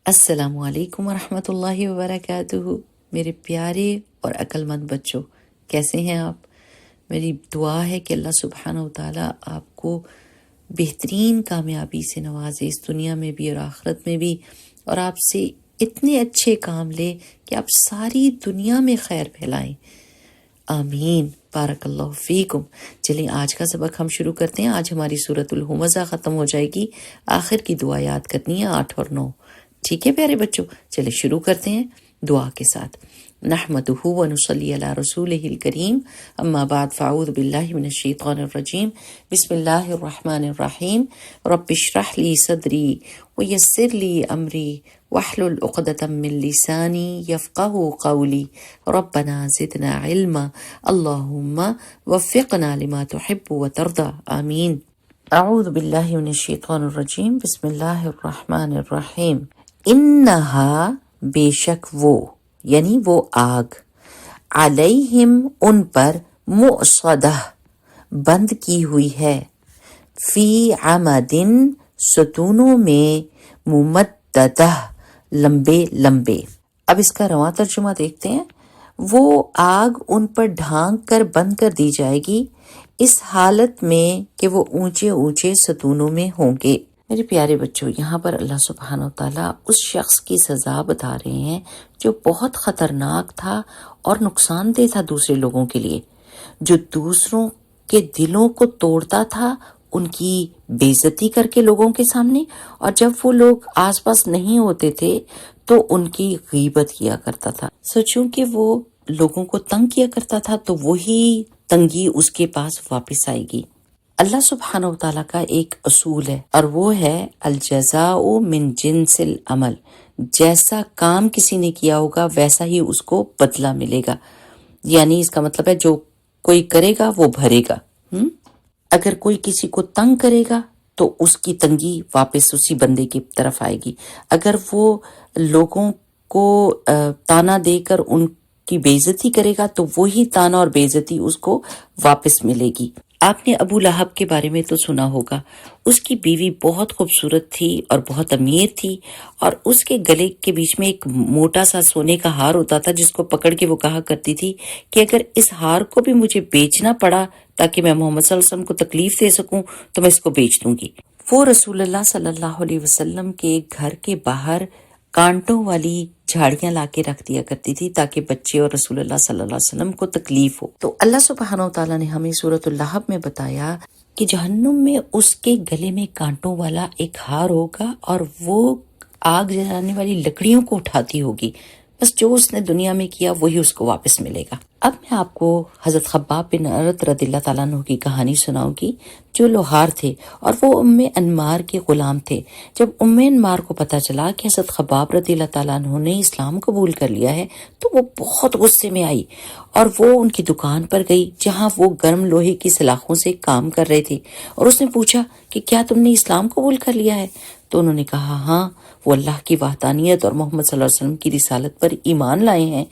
السلام علیکم ورحمۃ اللہ وبرکاتہ۔ میرے پیارے اور عقلمند بچوں، کیسے ہیں آپ؟ میری دعا ہے کہ اللہ سبحانہ و تعالیٰ آپ کو بہترین کامیابی سے نوازے، اس دنیا میں بھی اور آخرت میں بھی، اور آپ سے اتنے اچھے کام لے کہ آپ ساری دنیا میں خیر پھیلائیں، آمین۔ بارک اللہ فیکم۔ چلیں آج کا سبق ہم شروع کرتے ہیں۔ آج ہماری سورۃ الہمزہ ختم ہو جائے گی، آخر کی دعا یاد کرنی ہے 8 اور 9۔ ٹھیک ہے پیارے بچوں، چلے شروع کرتے ہیں دعا کے ساتھ۔ نحمدہ ونصلی علی رسولہ الکریم، اما بعد فاعوذ باللہ من الشیطان الرجیم، بسم اللہ الرحمن الرحیم۔ رب اشرح لی صدری ویسر لی امری واحلل عقدۃ من لسانی یفقہوا قولی، ربنا زدنا علما، اللہم وفقنا لما تحب وترضى، آمین۔ اعوذ باللہ من الشیطان الرجیم، بسم اللہ الرحمن الرحیم۔ انہا بے شک وہ، یعنی وہ آگ، علیہم ان پر، مؤصدہ بند کی ہوئی ہے، فی عمدن ستونوں میں، ممددہ لمبے لمبے۔ اب اس کا رواں ترجمہ دیکھتے ہیں۔ وہ آگ ان پر ڈھانک کر بند کر دی جائے گی، اس حالت میں کہ وہ اونچے اونچے ستونوں میں ہوں گے۔ میرے پیارے بچوں، یہاں پر اللہ سبحانہ و تعالیٰ اس شخص کی سزا بتا رہے ہیں جو بہت خطرناک تھا اور نقصان دہ تھا دوسرے لوگوں کے لیے، جو دوسروں کے دلوں کو توڑتا تھا، ان کی بے عزتی کر کے لوگوں کے سامنے، اور جب وہ لوگ آس پاس نہیں ہوتے تھے تو ان کی غیبت کیا کرتا تھا۔ چونکہ وہ لوگوں کو تنگ کیا کرتا تھا تو وہی تنگی اس کے پاس واپس آئے گی۔ اللہ سبحانہ و تعالیٰ کا ایک اصول ہے، اور وہ ہے الجزاء من جنس العمل۔ جیسا کام کسی نے کیا ہوگا ویسا ہی اس کو بدلہ ملے گا، یعنی اس کا مطلب ہے جو کوئی کرے گا وہ بھرے گا۔ اگر کوئی کسی کو تنگ کرے گا تو اس کی تنگی واپس اسی بندے کی طرف آئے گی۔ اگر وہ لوگوں کو تانا دے کر ان کی بے عزتی کرے گا تو وہی تانا اور بے عزتی اس کو واپس ملے گی۔ آپ نے ابو لہب کے بارے میں تو سنا ہوگا، اس کی بیوی بہت خوبصورت تھی اور بہت امیر تھی، اور اس کے گلے کے بیچ میں ایک موٹا سا سونے کا ہار ہوتا تھا جس کو پکڑ کے وہ کہا کرتی تھی کہ اگر اس ہار کو بھی مجھے بیچنا پڑا تاکہ میں محمد صلی اللہ علیہ وسلم کو تکلیف دے سکوں تو میں اس کو بیچ دوں گی۔ وہ رسول اللہ صلی اللہ علیہ وسلم کے گھر کے باہر کانٹوں والی جھاڑیاں لا کے رکھ دیا کرتی تھی تاکہ بچے اور رسول اللہ صلی اللہ علیہ وسلم کو تکلیف ہو۔ تو اللہ سبحانہ و تعالیٰ نے ہمیں سورۃ اللہب میں بتایا کہ جہنم میں اس کے گلے میں کانٹوں والا ایک ہار ہوگا اور وہ آگ جلانے والی لکڑیوں کو اٹھاتی ہوگی، بس جو اس نے دنیا میں کیا وہی اس کو واپس ملے گا۔ اب میں آپ کو حضرت خباب بن ارت رضی اللہ تعالیٰ عنہ کی کہانی سناؤں گی، جو لوہار تھے اور وہ ام انمار کے غلام تھے۔ جب ام انمار کو پتہ چلا کہ حضرت خباب رضی اللہ تعالیٰ عنہ نے اسلام قبول کر لیا ہے تو وہ بہت غصے میں آئی، اور وہ ان کی دکان پر گئی جہاں وہ گرم لوہے کی سلاخوں سے کام کر رہے تھے، اور اس نے پوچھا کہ کیا تم نے اسلام قبول کر لیا ہے؟ تو انہوں نے کہا ہاں، وہ اللہ کی وحدانیت اور محمد صلی اللہ علیہ وسلم کی رسالت پر ایمان لائے ہیں۔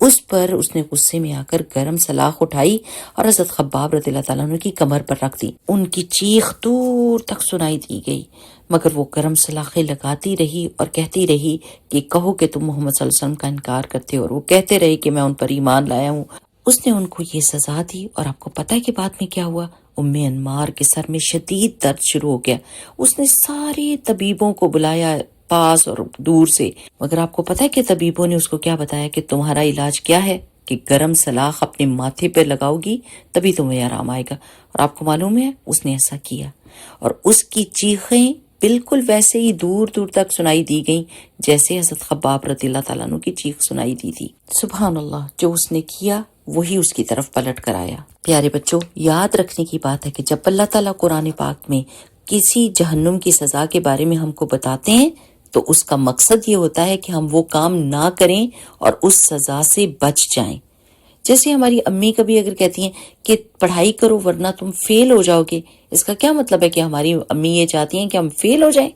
اس پر اس نے غصے میں آ کر گرم سلاخ اٹھائی اور حضرت خباب رضی اللہ تعالیٰ عنہ کی کمر پر رکھ دی۔ ان کی چیخ دور تک سنائی دی گئی، مگر وہ گرم سلاخیں لگاتی رہی اور کہتی رہی کہ کہو کہ تم محمد صلی اللہ علیہ وسلم کا انکار کرتے ہو، اور وہ کہتے رہے کہ میں ان پر ایمان لایا ہوں۔ اس نے ان کو یہ سزا دی، اور آپ کو پتہ ہے کہ بعد میں کیا ہوا؟ ام انمار کے سر میں شدید درد شروع ہو گیا۔ اس نے سارے طبیبوں کو بلایا پاس اور دور سے، مگر آپ کو پتہ ہے کہ طبیبوں نے اس کو کیا بتایا کہ تمہارا علاج کیا ہے کہ گرم سلاخ اپنے ماتھے پہ لگاؤ گی تبھی تمہیں آرام آئے گا، اور آپ کو معلوم ہے اس نے ایسا کیا، اور اس کی چیخیں بالکل ویسے ہی دور دور تک سنائی دی گئیں جیسے حضرت خباب رضی اللہ تعالیٰ عنہ کی چیخ سنائی دی تھی۔ سبحان اللہ، جو اس نے کیا وہی اس کی طرف پلٹ کر آیا۔ پیارے بچوں، یاد رکھنے کی بات ہے کہ جب اللہ تعالیٰ قرآن پاک میں کسی جہنم کی سزا کے بارے میں ہم کو بتاتے ہیں تو اس کا مقصد یہ ہوتا ہے کہ ہم وہ کام نہ کریں اور اس سزا سے بچ جائیں۔ جیسے ہماری امی کبھی اگر کہتی ہیں کہ پڑھائی کرو ورنہ تم فیل ہو جاؤ گے، اس کا کیا مطلب ہے کہ ہماری امی یہ چاہتی ہیں کہ ہم فیل ہو جائیں؟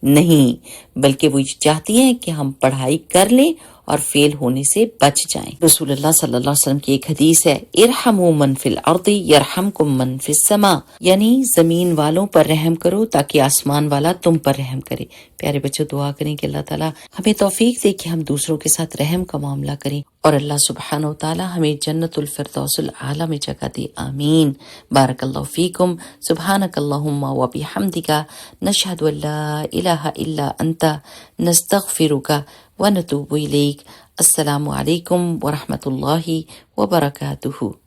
نہیں، بلکہ وہ چاہتی ہیں کہ ہم پڑھائی کر لیں اور فیل ہونے سے بچ جائیں۔ رسول اللہ صلی اللہ علیہ وسلم کی ایک حدیث ہے، ارحموا من فی الارض یرحمکم من فی السماء، یعنی زمین والوں پر رحم کرو تاکہ آسمان والا تم پر رحم کرے۔ پیارے بچوں، دعا کریں کہ اللہ تعالیٰ ہمیں توفیق دے کہ ہم دوسروں کے ساتھ رحم کا معاملہ کریں اور اللہ سبحانہ و تعالیٰ ہمیں جنت الفردوس الاعلی میں جگہ دے، آمین۔ بارک اللہ فیکم، سبحانک اللہم و بحمدک، نشہد ان لا الہ الا انت، نستغفرک و نتوب الیک۔ السلام علیکم ورحمۃ اللہ وبرکاتہ۔